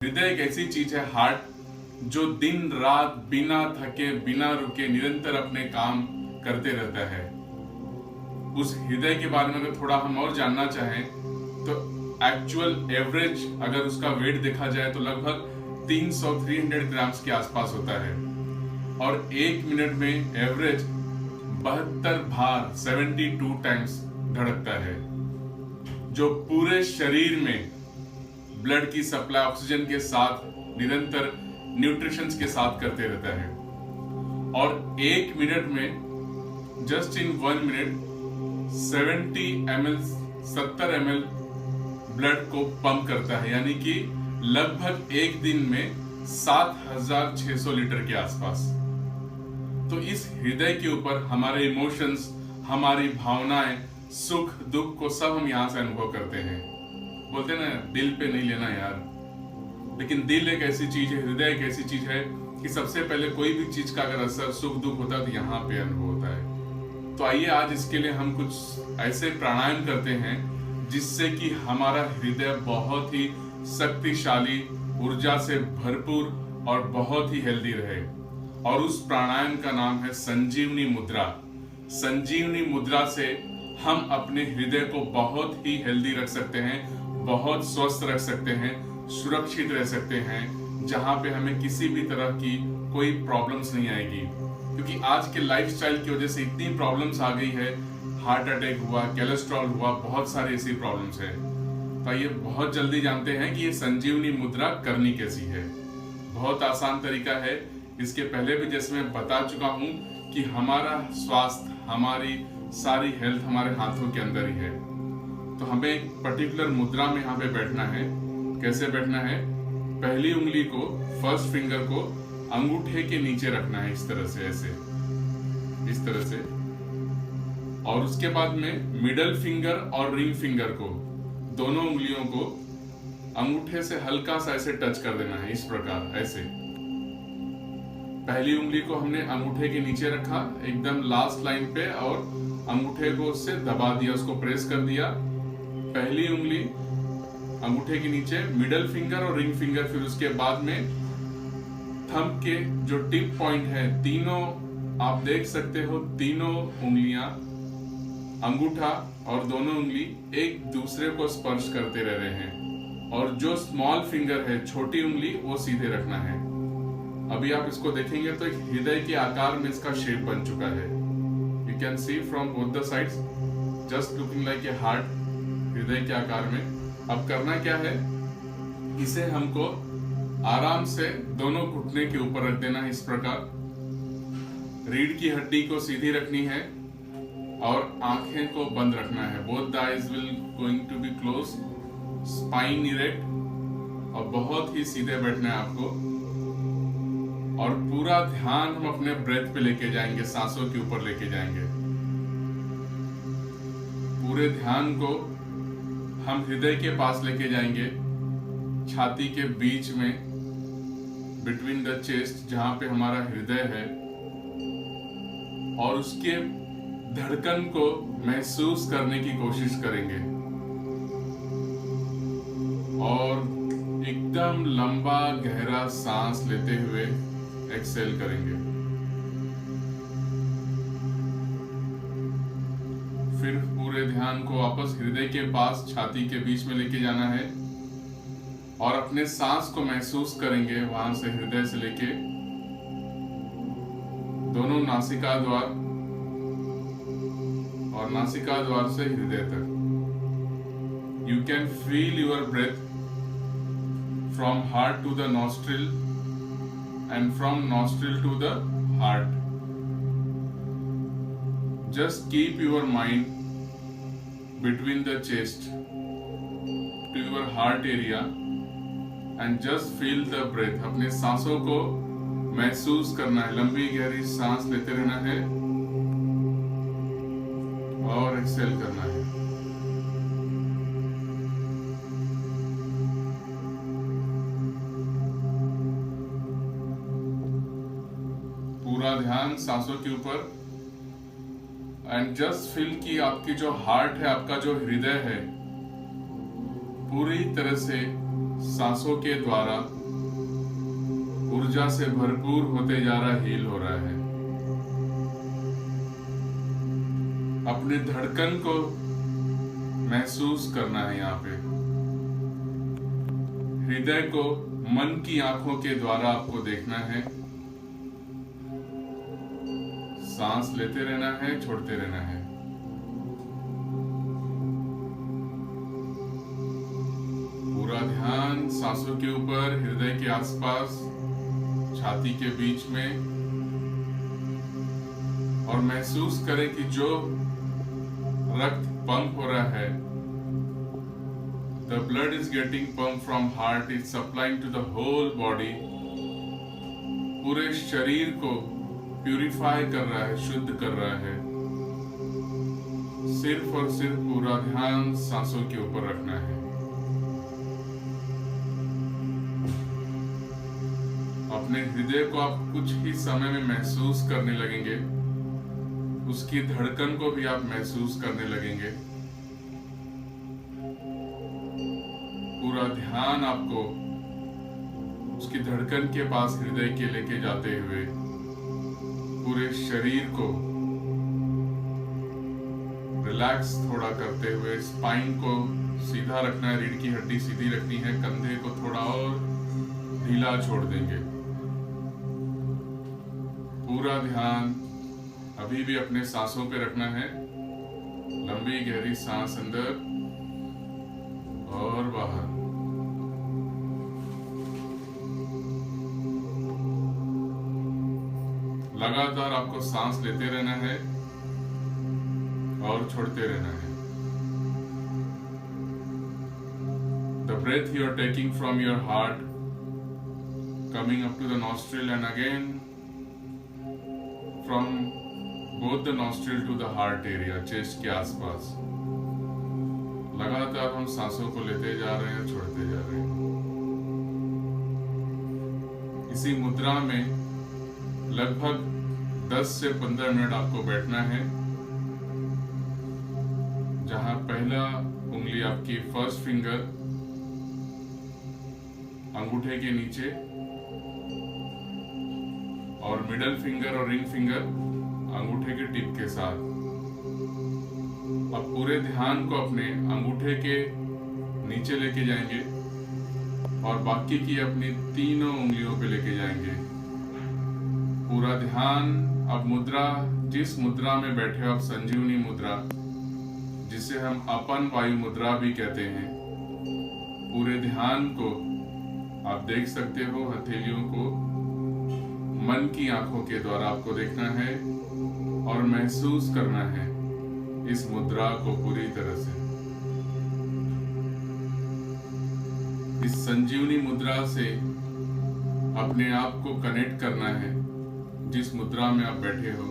हृदय एक ऐसी चीज है, हार्ट, जो दिन रात बिना थके बिना रुके निरंतर अपने काम करते रहता है। उस हृदय के बारे में अगर थोड़ा हम और जानना चाहें तो एक्चुअल एवरेज अगर उसका वेट देखा जाए तो लगभग 300-300 ग्राम्स के आसपास होता है और एक मिनट में एवरेज 72 बार 72 टाइम्स धड़कता है, जो पूरे शरीर में ब्लड की सप्लाई ऑक्सीजन के साथ निरंतर न्यूट्रिशन के साथ करते रहता है। और एक मिनट में just in 1 minute 70 ml blood को पंप करता है, यानी कि लगभग एक दिन में 7600 लीटर के आसपास। तो इस हृदय के ऊपर हमारे इमोशंस, हमारी भावनाएं, सुख दुख को सब हम यहां से अनुभव करते हैं। बोलते ना दिल पे नहीं लेना यार, लेकिन दिल एक ऐसी चीज है, हृदय एक ऐसी चीज है कि सबसे पहले कोई भी चीज का अगर असर सुख दुख होता है तो यहाँ पे अनुभव होता है। तो आइए आज इसके लिए हम कुछ ऐसे प्राणायाम करते हैं जिससे कि हमारा हृदय बहुत ही शक्तिशाली, ऊर्जा से भरपूर और बहुत ही हेल्दी रहे। और उस प्राणायाम का नाम है संजीवनी मुद्रा। संजीवनी मुद्रा से हम अपने हृदय को बहुत ही हेल्दी रख सकते हैं, बहुत स्वस्थ रख सकते हैं, सुरक्षित रह सकते हैं, जहां पे हमें किसी भी तरह की कोई प्रॉब्लम्स नहीं आएगी। क्योंकि आज के लाइफस्टाइल की वजह से इतनी प्रॉब्लम्स आ गई है, हार्ट अटैक हुआ, कोलेस्ट्रॉल हुआ, बहुत सारी ऐसी प्रॉब्लम्स है। तो ये बहुत जल्दी जानते हैं कि ये संजीवनी मुद्रा करनी कैसी है। बहुत आसान तरीका है। इसके पहले भी जैसे मैं बता चुका हूं कि हमारा स्वास्थ्य, हमारी सारी हेल्थ हमारे हाथों के अंदर ही है। तो हमें एक पर्टिकुलर मुद्रा में यहाँ पे बैठना है। कैसे बैठना है? पहली उंगली को, फर्स्ट फिंगर को अंगूठे के नीचे रखना है, इस तरह से, ऐसे, इस तरह से। और उसके बाद में मिडल फिंगर और रिंग फिंगर को, दोनों उंगलियों को अंगूठे से हल्का सा ऐसे टच कर देना है, इस प्रकार, ऐसे। पहली उंगली को हमने अंगूठे के नीचे रखा एकदम लास्ट लाइन पे और अंगूठे को उससे दबा दिया, उसको प्रेस कर दिया। पहली उंगली अंगूठे के नीचे, मिडल फिंगर और रिंग फिंगर, फिर उसके बाद में थंब के जो टिप पॉइंट है, तीनों आप देख सकते हो, तीनों उंगलियां, अंगूठा और दोनों उंगली एक दूसरे को स्पर्श करते रह रहे हैं। और जो स्मॉल फिंगर है, छोटी उंगली, वो सीधे रखना है। अभी आप इसको देखेंगे तो एक हृदय के आकार में इसका शेप बन चुका है। You can see from both the sides, just looking like a heart, हृदय के आकार में। अब करना क्या है, इसे हमको आराम से दोनों घुटने के ऊपर रख देना है, इस प्रकार। रीढ़ की हड्डी को सीधी रखनी है और आंखें को बंद रखना है। Both the eyes will going to be close, spine erect, और बहुत ही सीधे बैठना है आपको। और पूरा ध्यान हम अपने ब्रेथ पे लेके जाएंगे, सांसों के ऊपर लेके जाएंगे। पूरे ध्यान को हम हृदय के पास लेके जाएंगे, छाती के बीच में, बिटवीन द चेस्ट, जहां पे हमारा हृदय है। और उसके धड़कन को महसूस करने की कोशिश करेंगे और एकदम लंबा गहरा सांस लेते हुए एक्सेल करेंगे। फिर पूरे ध्यान को वापस हृदय के पास, छाती के बीच में लेके जाना है और अपने सांस को महसूस करेंगे, वहां से हृदय से लेके दोनों नासिका द्वार और नासिका द्वार से हृदय तक। You can feel your breath from heart to the nostril and from nostril to the heart. Just keep your mind between the chest to your heart area and just feel the breath. अपने सांसों को महसूस करना है, लंबी गहरी सांस लेते रहना है और एक्सेल करना है। पूरा ध्यान सांसों के ऊपर एंड जस्ट फील कि आपकी जो हार्ट है, आपका जो हृदय है, पूरी तरह से सांसों के द्वारा ऊर्जा से भरपूर होते जा रहा, हील हो रहा है। अपने धड़कन को महसूस करना है। यहाँ पे हृदय को मन की आंखों के द्वारा आपको देखना है। सांस लेते रहना है, छोड़ते रहना है। पूरा ध्यान सांसों के ऊपर, हृदय के आसपास, छाती के बीच में, और महसूस करें कि जो रक्त पंप हो रहा है, the blood is getting pumped from heart, it's supplying to the whole body, पूरे शरीर को प्यूरिफाई कर रहा है, शुद्ध कर रहा है। सिर्फ और सिर्फ पूरा ध्यान सांसों के ऊपर रखना है। अपने हृदय को आप कुछ ही समय में महसूस करने लगेंगे, उसकी धड़कन को भी आप महसूस करने लगेंगे। पूरा ध्यान आपको उसकी धड़कन के पास हृदय के लेके जाते हुए पूरे शरीर को रिलैक्स थोड़ा करते हुए, स्पाइन को सीधा रखना है, रीढ़ की हड्डी सीधी रखनी है, कंधे को थोड़ा और ढीला छोड़ देंगे। पूरा ध्यान अभी भी अपने सांसों पे रखना है। लंबी गहरी सांस अंदर और बाहर। लगातार आपको सांस लेते रहना है और छोड़ते रहना है। The breath you are taking from your heart, coming up to the nostril and again from both the nostril to the heart area, chest के आसपास। लगातार हम सांसों को लेते जा रहे हैं, छोड़ते जा रहे हैं। इसी मुद्रा में लगभग 10 से 15 मिनट आपको बैठना है, जहां पहला उंगली आपकी फर्स्ट फिंगर अंगूठे के नीचे और मिडल फिंगर और रिंग फिंगर अंगूठे के टिप के साथ। अब पूरे ध्यान को अपने अंगूठे के नीचे लेके जाएंगे और बाकी की अपनी तीनों उंगलियों पे लेके जाएंगे। पूरा ध्यान अब मुद्रा, जिस मुद्रा में बैठे हो आप, संजीवनी मुद्रा, जिसे हम अपन वायु मुद्रा भी कहते हैं, पूरे ध्यान को आप देख सकते हो। हथेलियों को मन की आंखों के द्वारा आपको देखना है और महसूस करना है इस मुद्रा को पूरी तरह से। इस संजीवनी मुद्रा से अपने आप को कनेक्ट करना है। जिस मुद्रा में आप बैठे हो,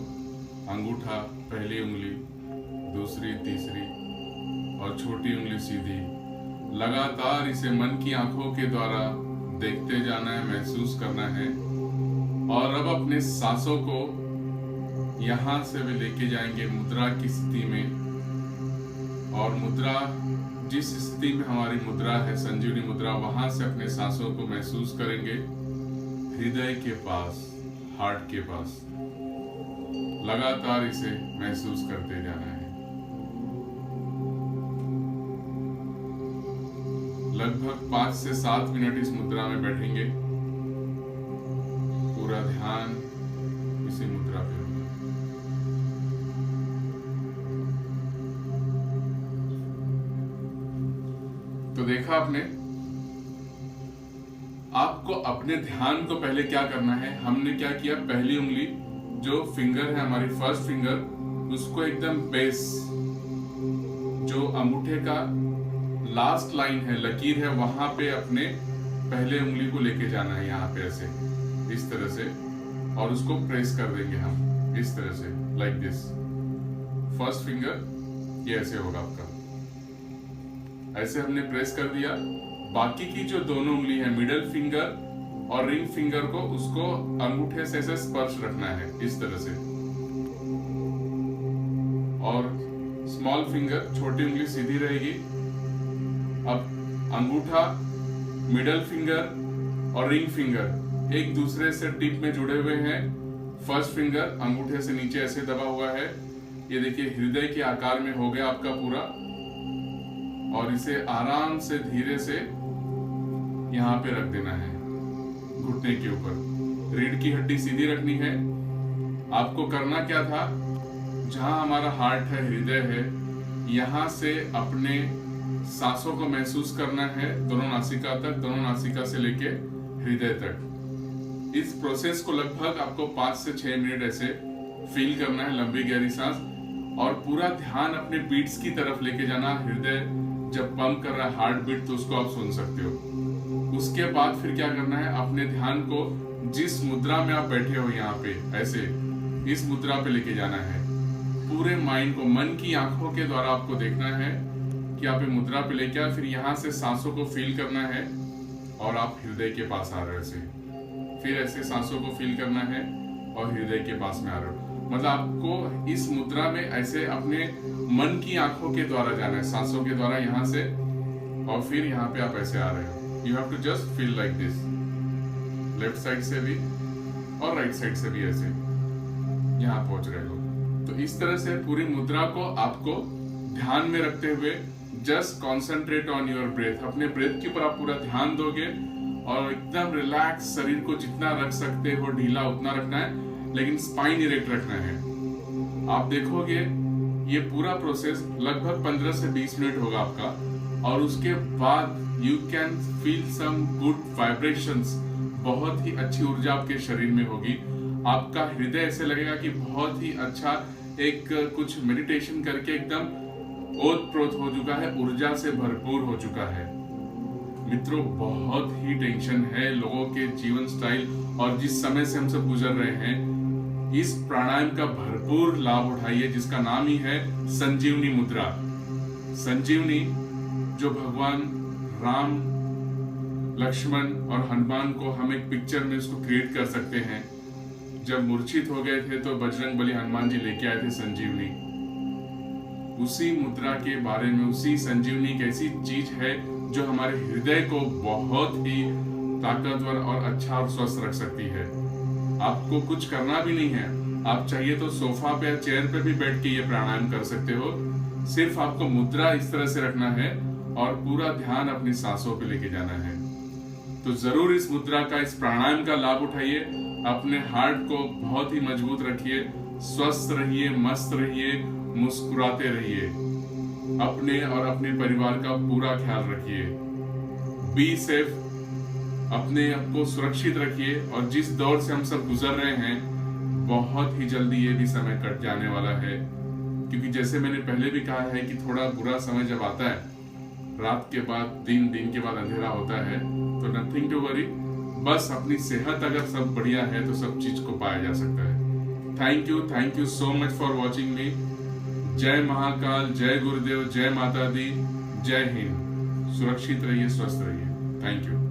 अंगूठा, पहली उंगली, दूसरी, तीसरी और छोटी उंगली सीधी, लगातार इसे मन की आंखों के द्वारा देखते जाना है, महसूस करना है। और अब अपने सांसों को यहां से भी लेके जाएंगे मुद्रा की स्थिति में, और मुद्रा, जिस स्थिति में हमारी मुद्रा है संजीवनी मुद्रा, वहां से अपने सांसों को महसूस करेंगे हृदय के पास, हार्ट के पास। लगातार इसे महसूस करते जाना है। लगभग 5 से 7 मिनट इस मुद्रा में बैठेंगे। पूरा ध्यान इसी मुद्रा पे होगा। तो देखा आपने, आपको अपने ध्यान को पहले क्या करना है। हमने क्या किया, पहली उंगली जो फिंगर है हमारी फर्स्ट फिंगर, उसको एकदम बेस, जो अंगूठे का लास्ट लाइन है, लकीर है, वहां पे अपने पहले उंगली को लेके जाना है, यहाँ पे ऐसे, इस तरह से, और उसको प्रेस कर देंगे हम इस तरह से, लाइक दिस। फर्स्ट फिंगर ये ऐसे होगा आपका, ऐसे हमने प्रेस कर दिया। बाकी की जो दोनों उंगली है, मिडल फिंगर और रिंग फिंगर को, उसको अंगूठे से ऐसे स्पर्श रखना है इस तरह से, और स्मॉल फिंगर, छोटी उंगली सीधी रहेगी। अब अंगूठा मिडल फिंगर और रिंग फिंगर एक दूसरे से टिप में जुड़े हुए हैं। फर्स्ट फिंगर अंगूठे से नीचे ऐसे दबा हुआ है। ये देखिए हृदय के आकार में हो गया आपका पूरा, और इसे आराम से धीरे से यहाँ पे रख देना है घुटने के ऊपर। रीढ़ की हड्डी सीधी रखनी है। आपको करना क्या था, जहां हमारा हार्ट है, हृदय है, यहां से अपने सांसों को महसूस करना है दोनों नासिका तक, दोनों नासिका से लेके हृदय तक। इस प्रोसेस को लगभग आपको 5 से 6 मिनट ऐसे फील करना है, लंबी गहरी सांस, और पूरा ध्यान अपने बीट्स की तरफ लेके जाना। हृदय जब पंप कर रहा है हार्ट बीट, तो उसको आप सुन सकते हो। उसके बाद फिर क्या करना है, अपने ध्यान को जिस मुद्रा में आप बैठे हो यहाँ पे ऐसे इस मुद्रा पे लेके जाना है। पूरे माइंड को मन की आंखों के द्वारा आपको देखना है कि आप ये मुद्रा पे लेके आए। फिर यहाँ से सांसों को फील करना है और आप हृदय के पास आ रहे हो ऐसे। फिर ऐसे सांसों को फील करना है और हृदय के पास में आ रहे हो। मतलब आपको इस मुद्रा में ऐसे अपने मन की आंखों के द्वारा जाना है, सांसों के द्वारा यहाँ से, और फिर यहाँ पे आप ऐसे आ रहे हो। You have to just feel like this. Left side से भी और राइट साइड से भी ऐसे यहाँ पहुंच रहे हो। तो इस तरह से पूरी मुद्रा को आपको ध्यान में रखते हुए just concentrate on your breath. अपने ब्रेथ के ऊपर आप पूरा ध्यान दोगे और एकदम रिलैक्स, शरीर को जितना रख सकते हो ढीला उतना रखना है, लेकिन स्पाइन इरेक्ट रखना है। आप देखोगे ये पूरा प्रोसेस लगभग 15 से 20 मिनट होगा आपका, और उसके बाद you can feel some good vibrations. बहुत ही अच्छी ऊर्जा आपके शरीर में होगी। आपका हृदय ऐसे लगेगा कि बहुत ही अच्छा एक कुछ मेडिटेशन करके एकदम ओत-प्रोत हो चुका है, ऊर्जा से भरपूर हो चुका है। मित्रों, बहुत ही टेंशन है लोगों के जीवन स्टाइल, और जिस समय से हम सब गुजर रहे हैं, इस प्राणायाम का भरपूर लाभ उठाइए, जिसका नाम ही है संजीवनी मुद्रा। संजीवनी जो भगवान राम, लक्ष्मण और हनुमान को हम एक पिक्चर में इसको क्रिएट कर सकते हैं। जब मूर्छित हो गए थे तो बजरंग बली हनुमान जी लेके आए थे संजीवनी। उसी मुद्रा के बारे में, उसी संजीवनी एक ऐसी चीज है जो हमारे हृदय को बहुत ही ताकतवर और अच्छा और स्वस्थ रख सकती है। आपको कुछ करना भी नहीं है, आप चाहिए तो सोफा पे या चेयर पे भी बैठ के ये प्राणायाम कर सकते हो। सिर्फ आपको मुद्रा इस तरह से रखना है और पूरा ध्यान अपनी सांसों पे लेके जाना है। तो जरूर इस मुद्रा का, इस प्राणायाम का लाभ उठाइए। अपने हार्ट को बहुत ही मजबूत रखिए, स्वस्थ रहिए, मस्त रहिए, मुस्कुराते रहिए। अपने और अपने परिवार का पूरा ख्याल रखिए। बी सेफ, अपने आप को सुरक्षित रखिए। और जिस दौर से हम सब गुजर रहे हैं, बहुत ही जल्दी ये भी समय कट जाने वाला है, क्योंकि जैसे मैंने पहले भी कहा है कि थोड़ा बुरा समय जब आता है, रात के बाद दिन, दिन के बाद अंधेरा होता है, तो नथिंग टू वरी। बस अपनी सेहत अगर सब बढ़िया है तो सब चीज को पाया जा सकता है। Thank you so much for watching मी। जय महाकाल, जय गुरुदेव, जय माता दी, जय हिंद। सुरक्षित रहिए, स्वस्थ रहिए। Thank you.